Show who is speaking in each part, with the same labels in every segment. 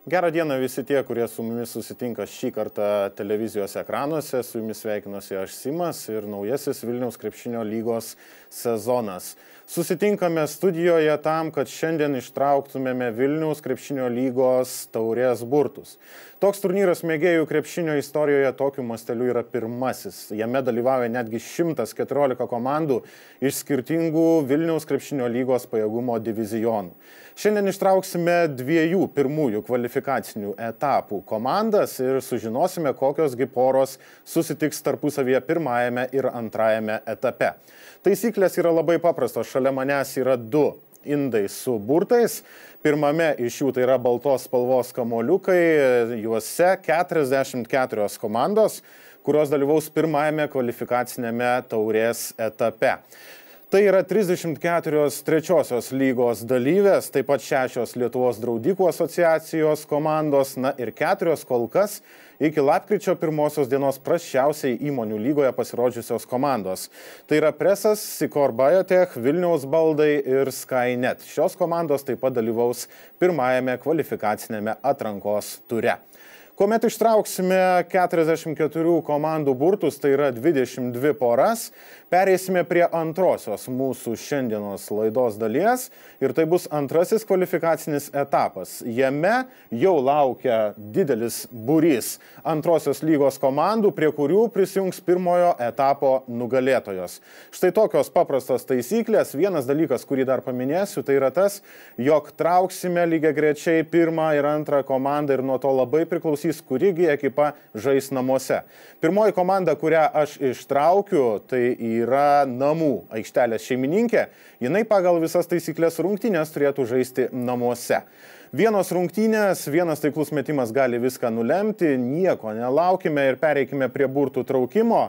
Speaker 1: Gerą dieną visi tie, kurie su mumis susitinka šį kartą televizijos ekranuose. Su jumis sveikinuosi aš Simas ir naujasis Vilniaus krepšinio lygos sezonas. Susitinkame studijoje tam, kad šiandien ištrauktumėme Vilniaus krepšinio lygos taurės burtus. Toks turnyras mėgėjų krepšinio istorijoje tokiu masteliu yra pirmasis. Jame dalyvauja netgi 114 komandų iš skirtingų Vilniaus krepšinio lygos pajėgumo divizionų. Šiandien ištrauksime dviejų pirmųjų kvalifikacinių etapų komandas ir sužinosime, kokios gi poros susitiks tarpusavyje pirmajame ir antrajame etape. Taisyklės yra labai paprastos. Šalia manęs yra du indai su burtais. Pirmame iš jų tai yra baltos spalvos kamuoliukai, juose 44 komandos, kurios dalyvaus pirmajame kvalifikacinėme taurės etape. Tai yra 34 trečiosios lygos dalyvės, taip pat 6 Lietuvos draudikų asociacijos komandos, ir 4 kol kas iki lapkričio 1 dienos prasčiausiai įmonių lygoje pasirodžiusios komandos. Tai yra Presas, Sikor Biotech, Vilniaus baldai ir Skynet. Šios komandos taip pat dalyvaus pirmajame kvalifikacinėme atrankos ture. Kuomet ištrauksime 44 komandų burtus, tai yra 22 poras, pereisime prie antrosios mūsų šiandienos laidos dalies ir tai bus antrasis kvalifikacinis etapas. Jame jau laukia didelis būrys antrosios lygos komandų, prie kurių prisijungs pirmojo etapo nugalėtojos. Štai tokios paprastos taisyklės. Vienas dalykas, kurį dar paminėsiu, tai yra tas, jog trauksime lygiagrečiai pirmą ir antrą komandą ir nuo to labai priklausys, kurigi ekipa žais namuose. Pirmoji komanda, kurią aš ištraukiu, tai yra namų aikštelės šeimininkė. Jinai pagal visas taisyklės rungtynės turėtų žaisti namuose. Vienos rungtynės, vienas taiklus metimas gali viską nulemti, nieko nelaukime ir pereikime prie burtų traukimo.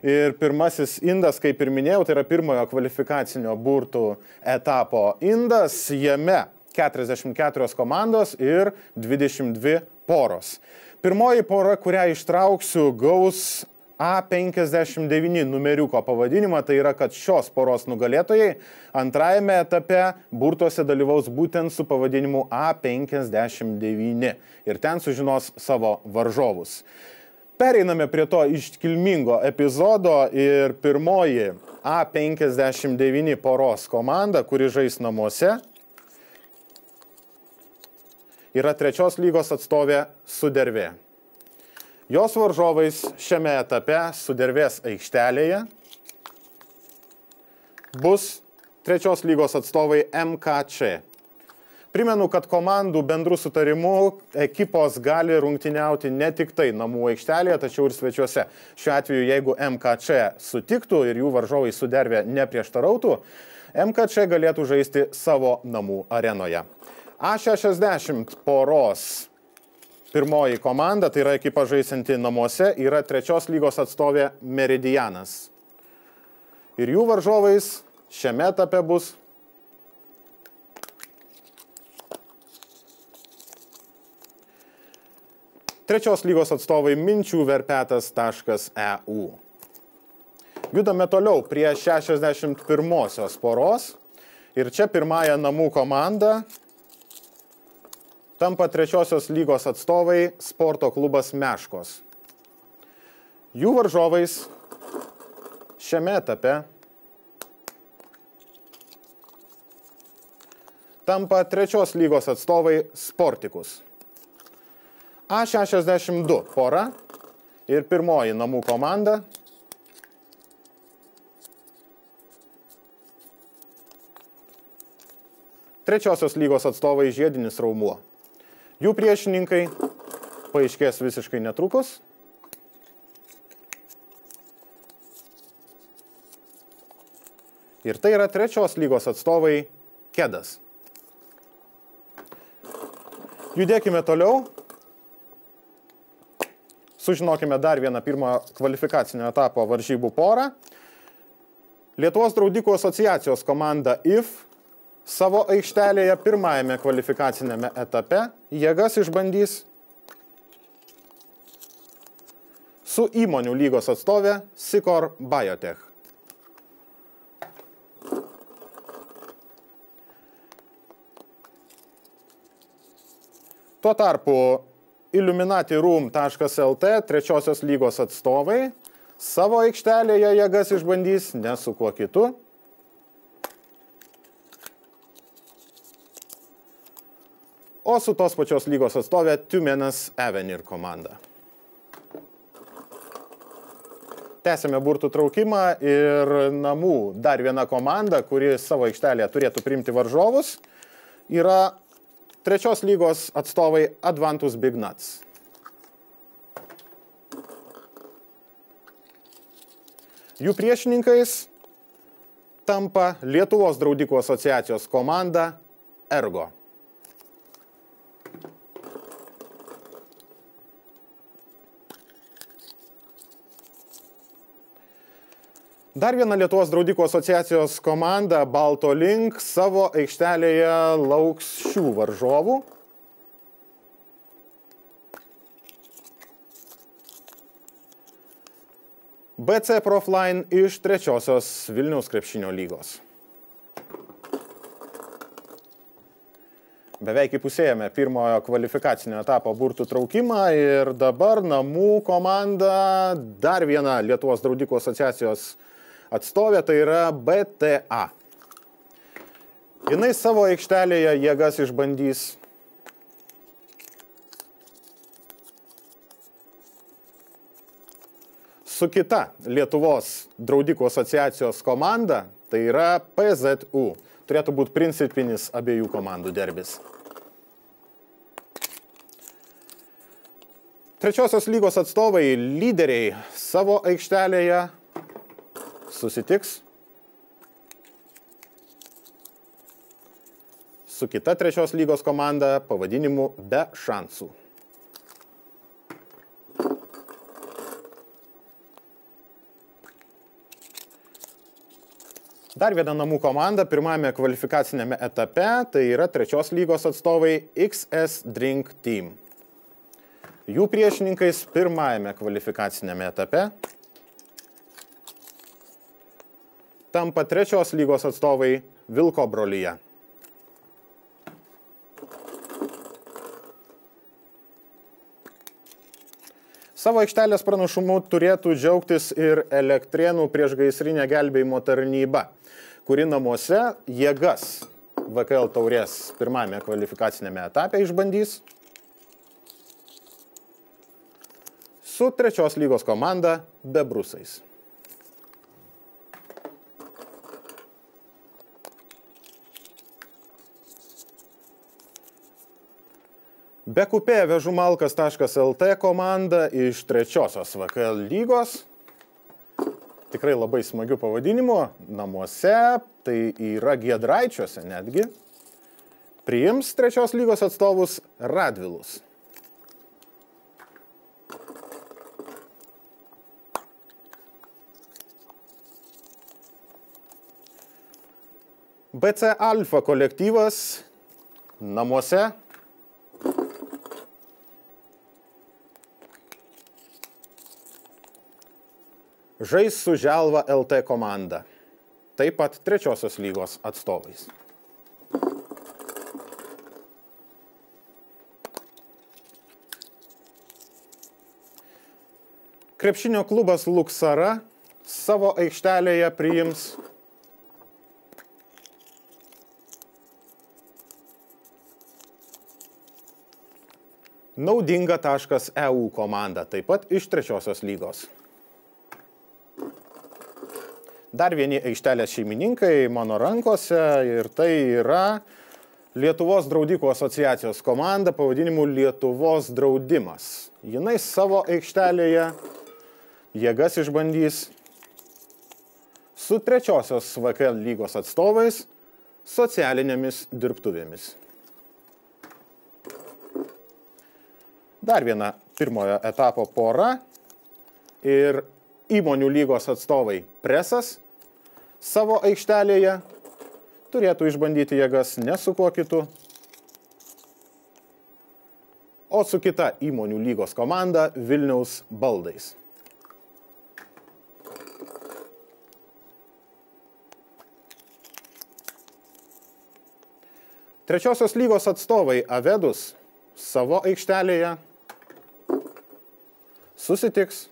Speaker 1: Ir pirmasis indas, kaip ir minėjau, tai yra pirmojo kvalifikacinio burtų etapo indas. Jame 44 komandos ir 22 poros. Pirmoji pora, kurią ištrauksiu, gaus A59 numeriuko pavadinimą, tai yra, kad šios poros nugalėtojai antrajame etape burtuose dalyvaus būtent su pavadinimu A59 ir ten sužinos savo varžovus. Pereiname prie to iškilmingo epizodo ir pirmoji A59 poros komanda, kuri žais namuose, yra trečios lygos atstovė Sudervė. Jos varžovais šiame etape Sudervės aikštelėje bus trečios lygos atstovai MKC. Primenu, kad komandų bendrų sutarimų ekipos gali rungtyniauti ne tik tai namų aikštelėje, tačiau ir svečiuose. Šiuo atveju, jeigu MKC sutiktų ir jų varžovai Sudervė neprieštarautų, MKC galėtų žaisti savo namų arenoje. A60 poros pirmoji komanda, tai yra ekipa žaisinti namuose, yra trečios lygos atstovė Meridianas. Ir jų varžovais šiame etape bus trečios lygos atstovai Minčių Verpetas.eu. Judame toliau prie 61 poros ir čia pirmąją namų komanda tampa trečiosios lygos atstovai Sporto klubas Meškos. Jų varžovais šiame etape tampa trečios lygos atstovai Sportikus. A62 pora ir pirmoji namų komanda trečiosios lygos atstovai Žiedinis Raumuo. Jų priešininkai paaiškės visiškai netrukus. Ir tai yra trečios lygos atstovai Kedas. Judėkime toliau. Sužinokime dar vieną pirmą kvalifikacinio etapo varžybų porą. Lietuvos draudikų asociacijos komanda IF savo aikštelėje pirmajame kvalifikacinėme etape jėgas išbandys su įmonių lygos atstovė Sikor Biotech. Tuo tarpu illuminatiroom.lt trečiosios lygos atstovai savo aikštelėje jėgas išbandys ne su kuo kitu, o su tos pačios lygos atstovė Tyumenas Avenir komanda. Tęsime burtų traukimą ir namų dar viena komanda, kuri savo aikštelėje turėtų priimti varžovus, yra trečios lygos atstovai Advantus Big Nuts. Jų priešininkais tampa Lietuvos draudikų asociacijos komanda Ergo. Dar viena Lietuvos draudikų asociacijos komanda Balto Link savo aikštelėje lauks šių varžovų. BC Profline iš trečiosios Vilniaus krepšinio lygos. Beveik įpusėjame pirmojo kvalifikacinio etapo burtų traukimą ir dabar namų komanda, dar viena Lietuvos draudikų asociacijos atstovė, tai yra BTA. Jinai savo aikštelėje jėgas išbandys su kita Lietuvos draudikų asociacijos komanda, tai yra PZU. Turėtų būti principinis abiejų komandų derbis. Trečiosios lygos atstovai lyderiai savo aikštelėje susitiks su kita trečios lygos komanda pavadinimu Be šansų. Dar viena namų komanda pirmame kvalifikacinėme etape, tai yra trečios lygos atstovai XS Drink Team. Jų priešininkais pirmajame kvalifikacinėme etape tampa trečios lygos atstovai Vilko brolyje. Savo aikštelės pranašumu turėtų džiaugtis ir Elektrėnų priešgaisrinė gelbėjimo tarnyba, kuri namuose jėgas VKL taurės pirmame kvalifikacinėme etape išbandys su trečios lygos komanda Bebrusais. Bekupė vežumalkas.lt komanda iš trečiosios VKL lygos. Tikrai labai smagių pavadinimų. Namuose, tai yra Giedraičiuose netgi, priims trečios lygos atstovus Radvilus. BC Alfa kolektyvas namuose žais su Želva LT komanda, taip pat trečiosios lygos atstovais. Krepšinio klubas Luksara savo aikštelėje priims Naudinga.eu komanda, taip pat iš trečiosios lygos. Dar vieni aikštelės šeimininkai mano rankose ir tai yra Lietuvos draudikų asociacijos komanda pavadinimu Lietuvos draudimas. Jinai savo aikštelėje jėgas išbandys su trečiosios VKL lygos atstovais socialinėmis dirbtuvėmis. Dar viena pirmojo etapo pora ir įmonių lygos atstovai Presas savo aikštelėje turėtų išbandyti jėgas ne su kuo kitu, o su kita įmonių lygos komanda Vilniaus baldais. Trečiosios lygos atstovai Avedus savo aikštelėje susitiks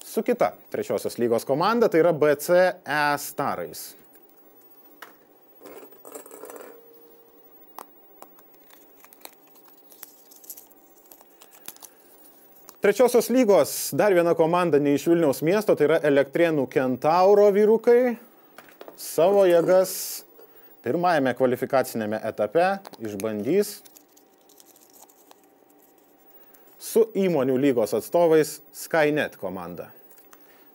Speaker 1: su kita trečiosios lygos komanda, tai yra BCE Starais. Trečiosios lygos dar viena komanda ne iš Vilniaus miesto, tai yra Elektrėnų Kentauro vyrukai. Savo jėgas pirmajame kvalifikacinėme etape išbandys su įmonių lygos atstovais Skynet komanda.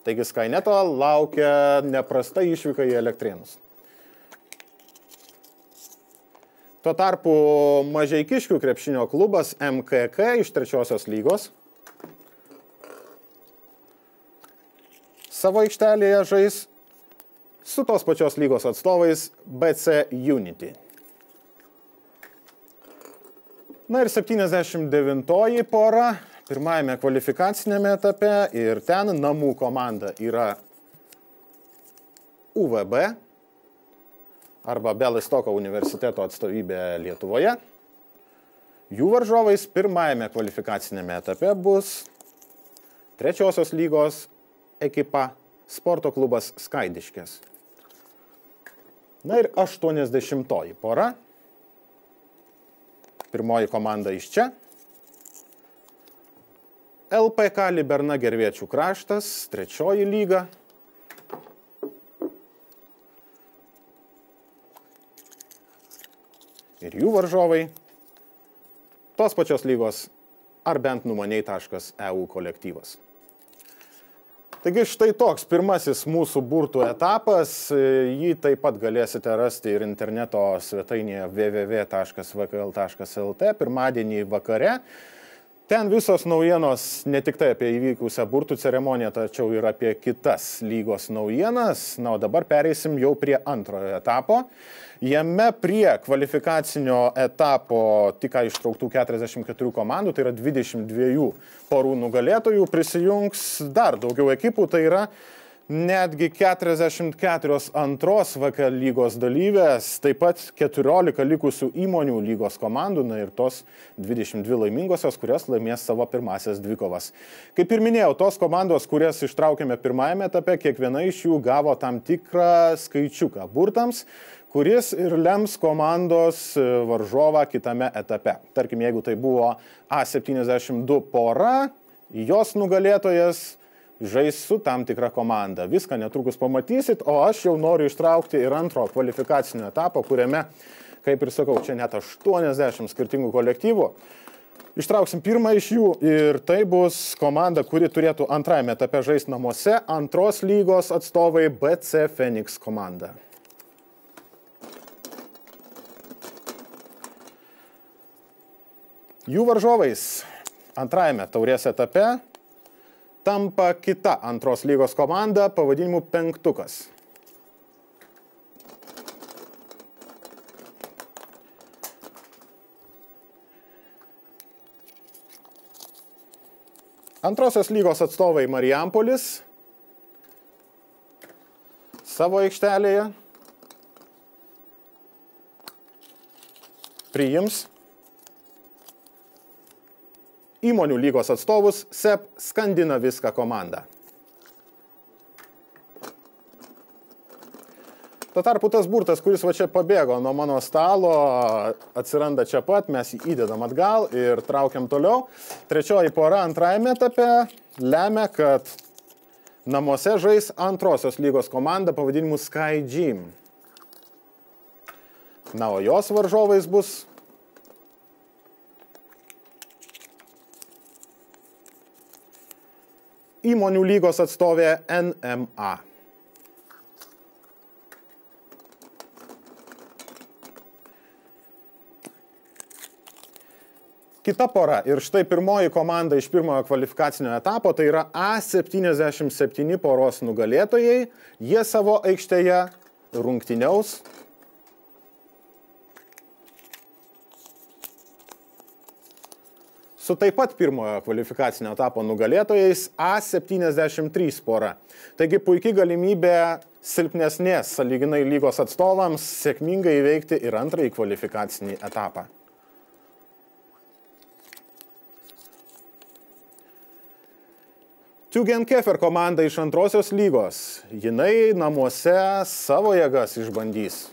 Speaker 1: Taigi Skyneto laukia neprasta išvyka į Elektrėnus. Tuo tarpu Mažeikiškių krepšinio klubas MKK iš trečiosios lygos savo aikštelėje žais su tos pačios lygos atstovais BC Unity. Na ir 79-oji pora pirmajame kvalifikacinėme etape ir ten namų komanda yra UVB arba Bialystoko universiteto atstovybė Lietuvoje. Jų varžovais pirmajame kvalifikacinėme etape bus trečiosios lygos ekipa Sporto klubas Skaidiškės. Na ir 80-oji pora. Pirmoji komanda iš čia. LPK Liberna Gerviečių kraštas, trečioji lyga. Ir jų varžovai tos pačios lygos ar bent numaniai.eu kolektyvas. Taigi štai toks pirmasis mūsų burtų etapas. Jį taip pat galėsite rasti ir interneto svetainėje www.vkl.lt pirmadienį vakare. Ten visos naujienos ne tik tai apie įvykusią burtų ceremoniją, tačiau ir apie kitas lygos naujienas. Na, o dabar pereisim jau prie antrojo etapo. Jame prie kvalifikacinio etapo tik ištrauktų 44 komandų, tai yra 22 porų nugalėtojų, prisijungs dar daugiau ekipų, tai yra netgi 44 antros VKL lygos dalyvės, taip pat 14 likusių įmonių lygos komandų, na ir tos 22 laimingosios, kurios laimės savo pirmasias dvikovas. Kaip ir minėjau, tos komandos, kurias ištraukėme pirmajame etape, kiekviena iš jų gavo tam tikrą skaičiuką burtams, kuris ir lems komandos varžovą kitame etape. Tarkim, jeigu tai buvo A72 pora, jos nugalėtojas žais su tam tikra komanda. Viską netrukus pamatysit, o aš jau noriu ištraukti ir antro kvalifikacinio etapo, kuriame, kaip ir sakau, čia net 80 skirtingų kolektyvų. Ištrauksim pirmą iš jų ir tai bus komanda, kuri turėtų antrajame etape žaisti namuose, antros lygos atstovai BC Phoenix komanda. Jų varžovais antrajame taurės etape tampa kita antros lygos komanda pavadinimu Penktukas. Antrosios lygos atstovai Mariampolis savo aikštelėje priims įmonių lygos atstovus SEP Skandina viską komandą. Tuo tarpu tas burtas, kuris va čia pabėgo nuo mano stalo, atsiranda čia pat, mes jį įdedam atgal ir traukiam toliau. Trečioji pora antrajame etape lemia, kad namuose žais antrosios lygos komanda pavadinimu Sky Gym. Na, o jos varžovais bus įmonių lygos atstovė NMA. Kita pora ir štai pirmoji komanda iš pirmojo kvalifikacinio etapo, tai yra A77 poros nugalėtojai. Jie savo aikštėje rungtyniaus su taip pat pirmojo kvalifikacinio etapo nugalėtojais A73 pora. Taigi puikiai galimybė silpnesnės sąlyginai lygos atstovams sėkmingai įveikti ir antrąjį kvalifikacinį etapą. Tügenkeffer komanda iš antrosios lygos. Jinai namuose savo jėgas išbandys.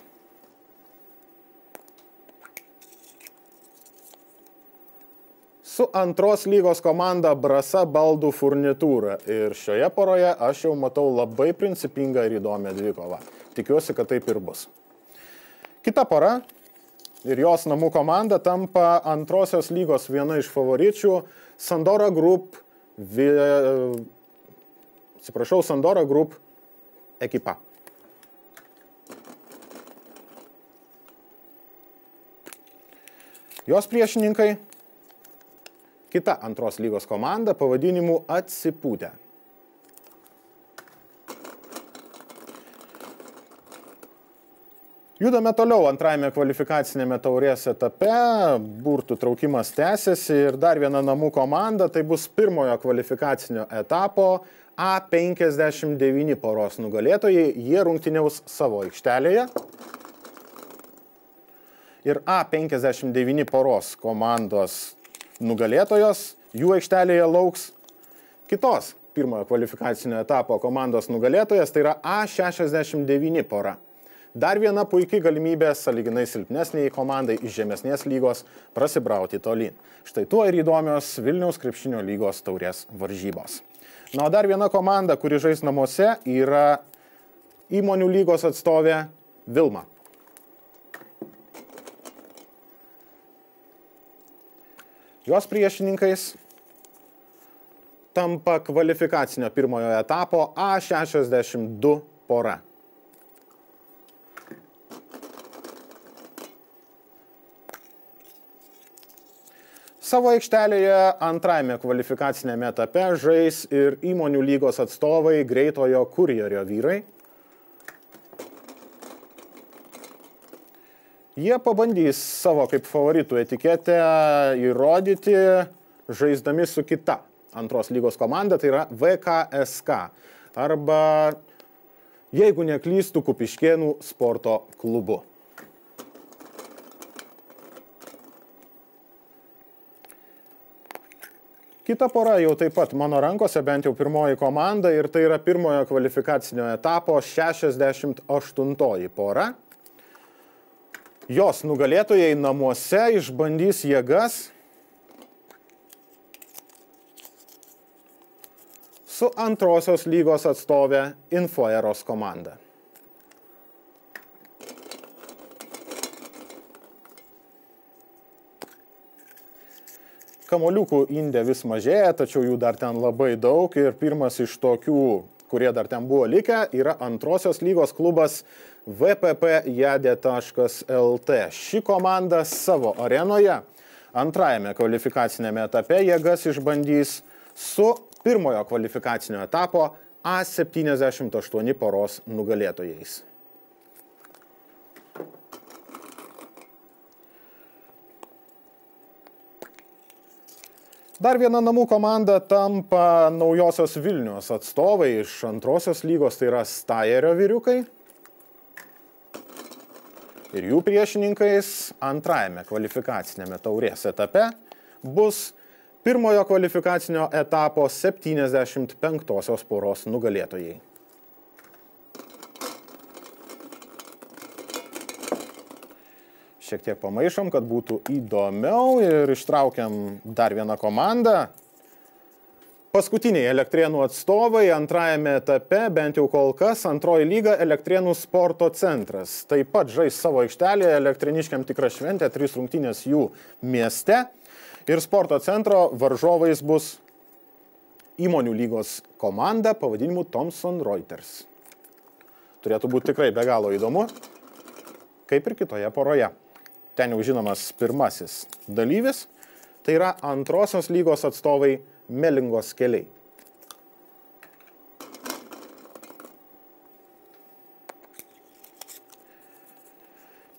Speaker 1: Su antros lygos komanda Brasa baldų furnitūra. Ir šioje poroje aš jau matau labai principingą ir įdomią dvikovą. Tikiuosi, kad taip ir bus. Kita pora ir jos namų komanda tampa antrosios lygos viena iš favoričių Sandora Group Sandora Group ekipa. Jos priešininkai kita antros lygos komanda pavadinimu Atsipūtę. Judame toliau antrajame kvalifikacinėme taurės etape, burtų traukimas tęsiasi ir dar viena namų komanda, tai bus pirmojo kvalifikacinio etapo A59 poros nugalėtojai, jie rungtyniaus savo aikštelėje. Ir A59 poros komandos nugalėtojos, jų aikštelėje lauks kitos pirmojo kvalifikacinio etapo komandos nugalėtojas, tai yra A69 pora. Dar viena puikiai galimybė sąlyginai silpnesniai komandai iš žemesnės lygos prasibrauti tolyn. Štai tuo ir įdomios Vilniaus krepšinio lygos taurės varžybos. Na, o dar viena komanda, kuri žais namuose, yra įmonių lygos atstovė Vilma. Jos priešininkais tampa kvalifikacinio pirmojo etapo A62 pora. Savo aikštelėje antrajame kvalifikacinėme etape žais ir įmonių lygos atstovai greitojo kurjerio vyrai. Jie pabandys savo kaip favoritų etiketę įrodyti, žaisdami su kita antros lygos komanda, tai yra VKSK, arba, jeigu neklystų, Kupiškėnų sporto klubu. Kita pora jau taip pat mano rankose, bent jau pirmoji komanda, ir tai yra pirmojo kvalifikacinio etapo 68 pora. Jos nugalėtojai namuose išbandys jėgas su antrosios lygos atstovė Infoeros komanda. Kamoliukų indė vis mažėja, tačiau jų dar ten labai daug ir pirmas iš tokių, kurie dar ten buvo likę, yra antrosios lygos klubas vppjadė.lt. Ši komanda savo arenoje antrajame kvalifikacinėme etape jėgas išbandys su pirmojo kvalifikacinio etapo A78 poros nugalėtojais. Dar viena namų komanda tampa naujosios Vilniaus atstovai iš antrosios lygos, tai yra Stajerio vyriukai. Ir jų priešininkais antrajame kvalifikacinėme taurės etape bus pirmojo kvalifikacinio etapo 75 poros nugalėtojai. Šiek tiek pamaišom, kad būtų įdomiau ir ištraukiam dar vieną komandą. Paskutiniai Elektrėnų atstovai antrajame etape, bent jau kol kas, antroji lyga Elektrėnų sporto centras. Taip pat žais savo aikštelėje, elektrėniškiam tikra šventė, 3 rungtynės jų mieste. Ir sporto centro varžovais bus įmonių lygos komanda pavadinimu Thomson Reuters. Turėtų būti tikrai be galo įdomu, kaip ir kitoje poroje. Ten jau žinomas pirmasis dalyvis, tai yra antrosios lygos atstovai Melingos keliai.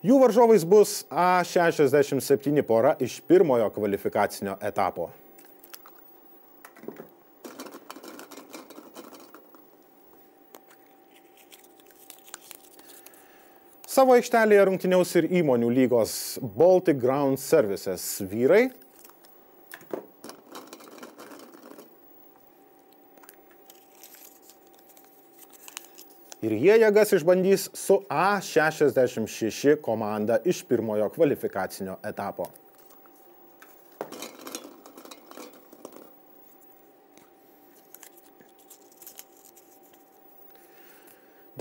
Speaker 1: Jų varžovais bus A67 pora iš pirmojo kvalifikacinio etapo. Savo aikštelėje rungtyniaus ir įmonių lygos Baltic Ground Services vyrai. Ir jie jėgas išbandys su A66 komanda iš pirmojo kvalifikacinio etapo.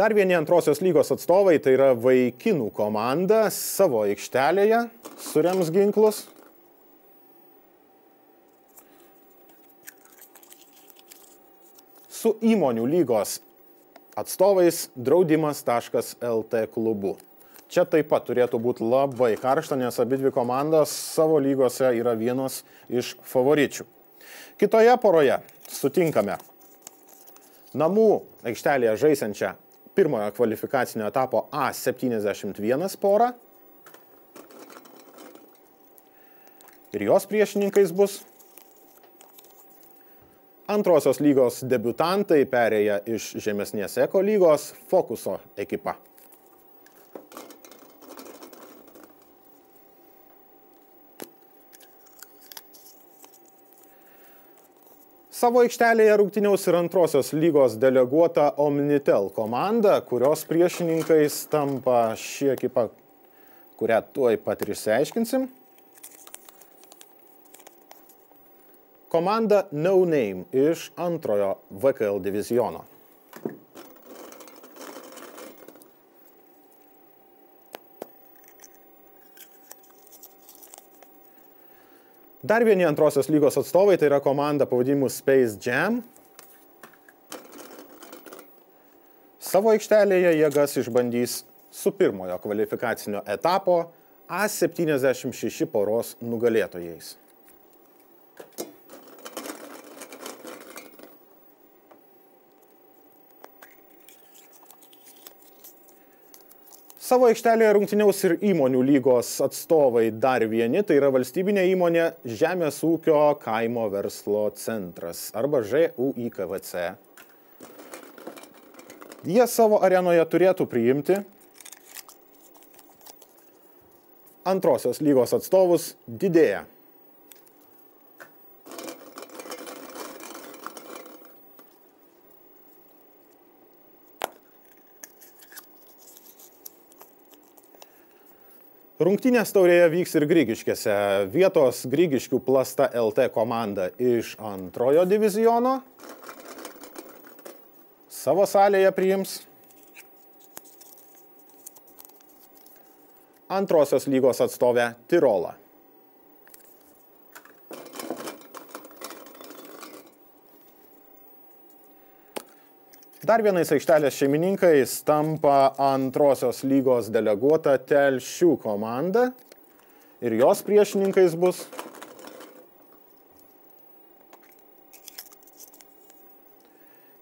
Speaker 1: Dar vieni antrosios lygos atstovai, tai yra vaikinų komanda, savo aikštelėje surems ginklus. Su įmonių lygos atstovais draudimas.lt klubu. Čia taip pat turėtų būti labai karšta, nes abidvi komandos savo lygose yra vienos iš favoričių. Kitoje poroje sutinkame namų aikštelėje žaisiančią pirmojo kvalifikacinio etapo A71 porą. Ir jos priešininkais bus antrosios lygos debiutantai perėję iš žemesnės eko lygos Fokuso ekipa. Savo aikštelėje rungtyniaus ir antrosios lygos deleguota Omnitel komanda, kurios priešininkais tampa ši ekipa, kurią tuoj pat ir išsiaiškinsim. Komanda No Name iš antrojo VKL diviziono. Dar vieni antrosios lygos atstovai, tai yra komanda pavadinimu Space Jam. Savo aikštelėje jėgas išbandys su pirmojo kvalifikacinio etapo A76 poros nugalėtojais. Savo aikštelėje rungtyniaus ir įmonių lygos atstovai dar vieni, tai yra valstybinė įmonė Žemės ūkio kaimo verslo centras arba ŽUIKVC. Jie savo arenoje turėtų priimti antrosios lygos atstovus Didėja. Rungtynės taurėje vyks ir Grigiškėse. Vietos Grigiškių Plasta LT komanda iš antrojo diviziono savo salėje priims antrosios lygos atstovę Tirolą. Dar vienais aikštelės šeimininkais tampa antrosios lygos deleguota Telšių komanda ir jos priešininkais bus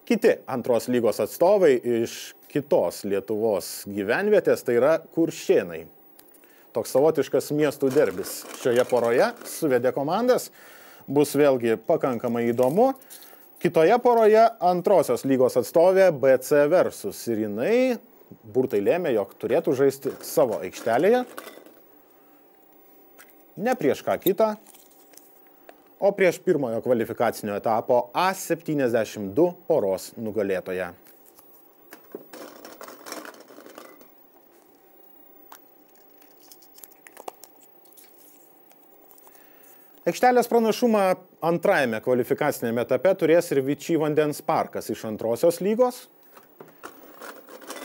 Speaker 1: kiti antros lygos atstovai iš kitos Lietuvos gyvenvietės, tai yra Kuršėnai. Toks savotiškas miestų derbis šioje poroje suvedė komandas, bus vėlgi pakankamai įdomu. Kitoje poroje antrosios lygos atstovė BC Versus ir jinai burtai lėmė, jog turėtų žaisti savo aikštelėje, ne prieš ką kitą, o prieš pirmojo kvalifikacinio etapo A72 poros nugalėtoją. Aikštelės pranašumą antrajame kvalifikacinėme etape turės ir Vičy vandens parkas iš antrosios lygos,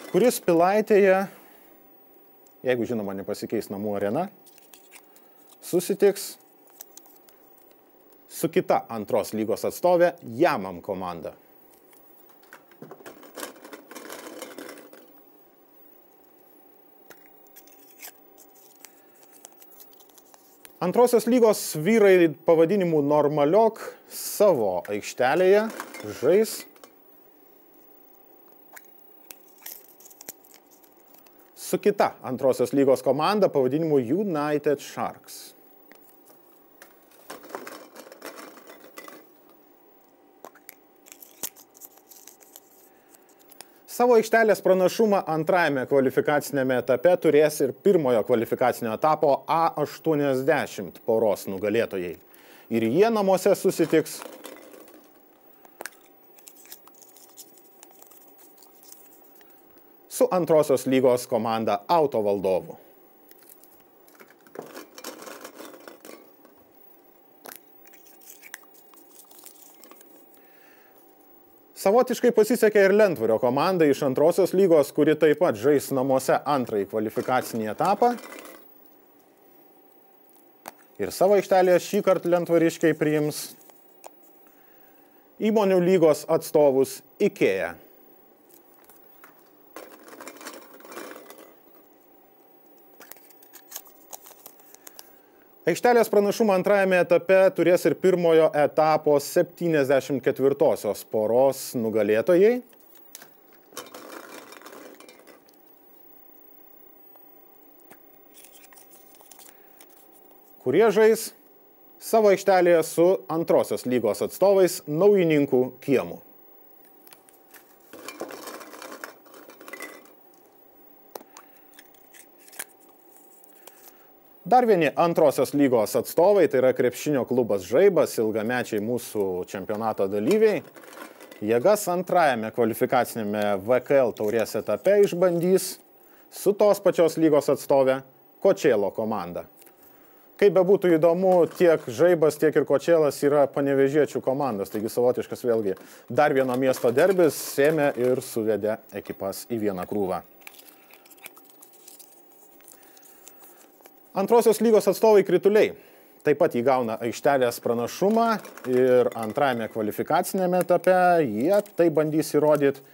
Speaker 1: kuris Pilaitėje, jeigu žinoma nepasikeis namų arena, susitiks su kita antros lygos atstovė Jamam komanda. Antrosios lygos vyrai pavadinimu Normaliok savo aikštelėje žais su kita antrosios lygos komanda pavadinimu United Sharks. Savo aikštelės pranašumą antrajame kvalifikacinėme etape turės ir pirmojo kvalifikacinio etapo A80 poros nugalėtojai. Ir jie namuose susitiks su antrosios lygos komanda Auto Valdovu. Savotiškai pasisekė ir Lentvario komanda iš antrosios lygos, kuri taip pat žais namuose antrąjį kvalifikacinį etapą. Ir savo aikštelėje šį kartą lentvariškiai priims įmonių lygos atstovus IKEA. Aikštelės pranašumą antrajame etape turės ir pirmojo etapo 74-osios poros nugalėtojai. Kurie žais savo aikštelėje su antrosios lygos atstovais Naujininkų kiemu. Dar vieni antrosios lygos atstovai, tai yra krepšinio klubas Žaibas, ilgamečiai mūsų čempionato dalyviai. Jėgas antrajame kvalifikacinėme VKL taurės etape išbandys su tos pačios lygos atstovė Kočėlo komanda. Kaip bebūtų įdomu, tiek Žaibas, tiek ir Kočėlas yra panevėžiečių komandos, taigi savotiškas vėlgi dar vieno miesto derbis ėmė ir suvedė ekipas į vieną krūvą. Antrosios lygos atstovai Krituliai taip pat įgauna aikštelės pranašumą ir antrajame kvalifikacinėme etape jie tai bandys įrodyti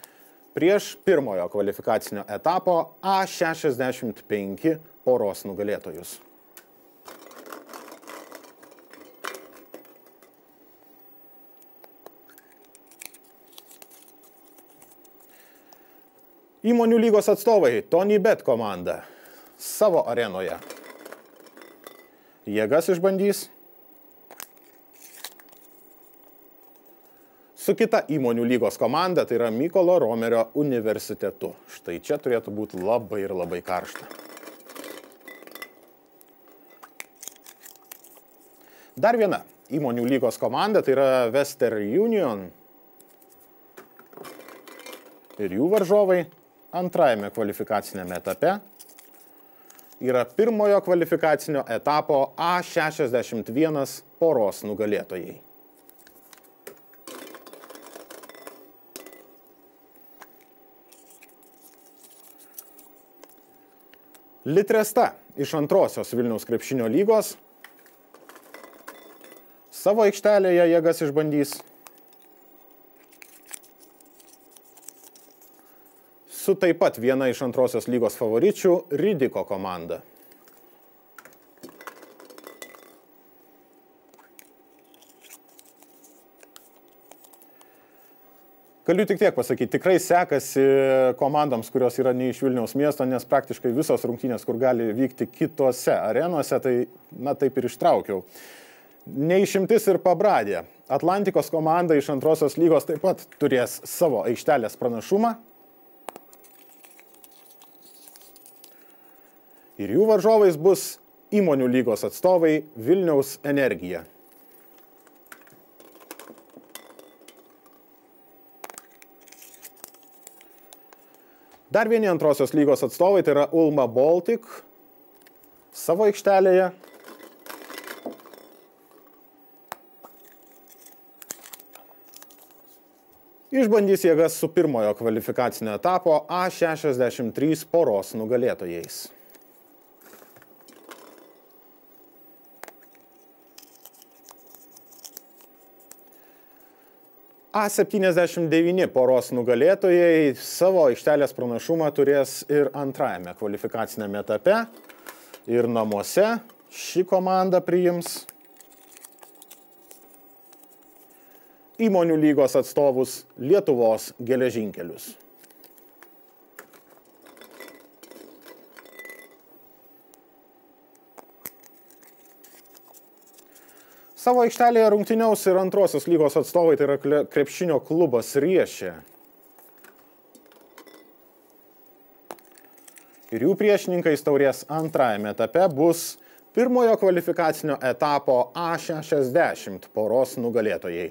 Speaker 1: prieš pirmojo kvalifikacinio etapo A65 poros nugalėtojus. Įmonių lygos atstovai TonyBet komanda savo arenoje jėgas išbandys su kita įmonių lygos komanda, tai yra Mykolo Romerio universitetu. Štai čia turėtų būti labai ir labai karšta. Dar viena įmonių lygos komanda, tai yra Western Union ir jų varžovai antrajame kvalifikacinėme etape yra pirmojo kvalifikacinio etapo A61 poros nugalėtojai. Litresta iš antrosios Vilniaus krepšinio lygos savo aikštelėje jėgas išbandys su taip pat viena iš antrosios lygos favoričių Ridiko komanda. Galiu tik tiek pasakyti, tikrai sekasi komandoms, kurios yra ne iš Vilniaus miesto, nes praktiškai visos rungtynės, kur gali vykti kitose arenose, tai taip ir ištraukiau. Neišimtis ir Pabradė. Atlantikos komanda iš antrosios lygos taip pat turės savo aikštelės pranašumą. Ir jų varžovais bus įmonių lygos atstovai Vilniaus Energija. Dar vieni antrosios lygos atstovai, tai yra Ulma Baltic savo aikštelėje. Išbandys jėgas su pirmojo kvalifikacinio etapo A63 poros nugalėtojais. A79 poros nugalėtojai savo aikštelės pranašumą turės ir antrajame kvalifikacinėme etape. Ir namuose ši komanda priims įmonių lygos atstovus Lietuvos geležinkelius. Savo aikštelėje rungtyniaus ir antrosios lygos atstovai, tai yra krepšinio klubas Riešė. ir jų priešininkais taurės antrajame etape bus pirmojo kvalifikacinio etapo A60 poros nugalėtojai.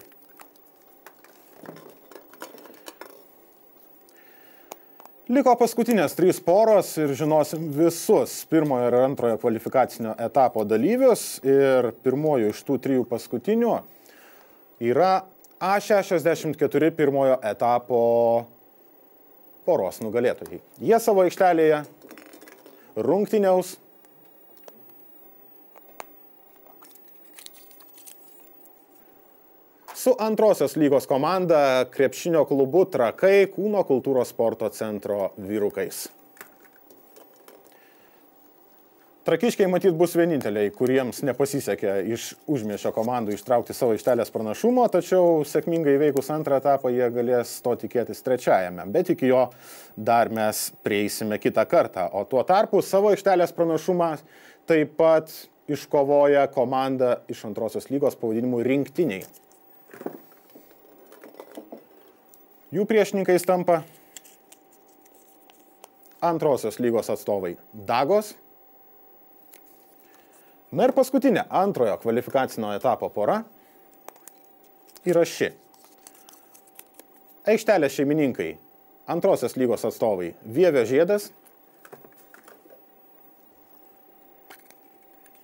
Speaker 1: Liko paskutinės 3 poros ir žinosim visus pirmojo ir antrojo kvalifikacinio etapo dalyvius. Ir pirmojo iš tų 3 paskutinių yra A64 pirmojo etapo poros nugalėtojai. Jie savo aikštelėje rungtyniaus su antrosios lygos komanda krepšinio klubu Trakai Kūno kultūros sporto centro vyrukais. Trakiškiai matyt bus vieninteliai, kuriems nepasisekė iš užmiesčio komandų ištraukti savo aikštelės pranašumo, tačiau sėkmingai įveikus antrą etapą jie galės to tikėtis trečiajame, bet iki jo dar mes prieisime kitą kartą. O tuo tarpu savo aikštelės pranašumą taip pat iškovoja komanda iš antrosios lygos pavadinimu Rinktiniai. Jų priešininkais tampa antrosios lygos atstovai Dagos. Na ir paskutinė antrojo kvalifikacinio etapo pora yra ši. Aikštelės šeimininkai, antrosios lygos atstovai Vievio Žiedas.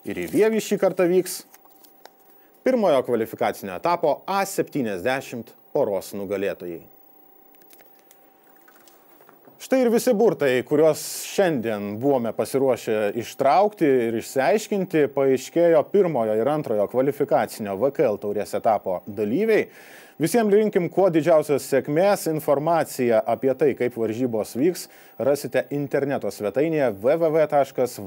Speaker 1: Ir į Vievį šį kartą vyks pirmojo kvalifikacinio etapo A70 poros nugalėtojai. Štai ir visi burtai, kuriuos šiandien buvome pasiruošę ištraukti ir išsiaiškinti, paaiškėjo pirmojo ir antrojo kvalifikacinio VKL taurės etapo dalyviai. Visiems linkim kuo didžiausios sėkmės. Informaciją apie tai, kaip varžybos vyks, rasite interneto svetainėje www.vkl.lt.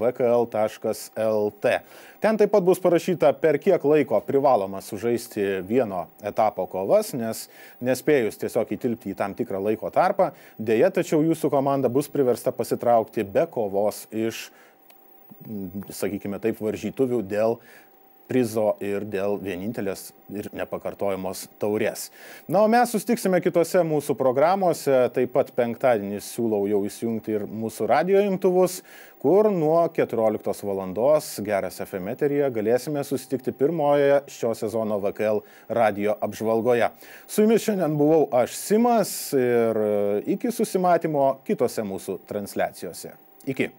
Speaker 1: Ten taip pat bus parašyta, per kiek laiko privaloma sužaisti vieno etapo kovas, nes nespėjus tiesiog įtilpti į tam tikrą laiko tarpą, deja, tačiau jūsų komanda bus priversta pasitraukti be kovos iš, sakykime taip, varžytuvių dėl prizo ir dėl vienintelės ir nepakartojamos taurės. Na, o mes sustiksime kitose mūsų programuose, taip pat penktadienį siūlau jau įsijungti ir mūsų radijo imtuvus, kur nuo 14 valandos Geras FM eteryje galėsime susitikti pirmojoje šio sezono VKL radijo apžvalgoje. Su jumis šiandien buvau aš, Simas, ir iki susimatymo kitose mūsų transliacijose. Iki.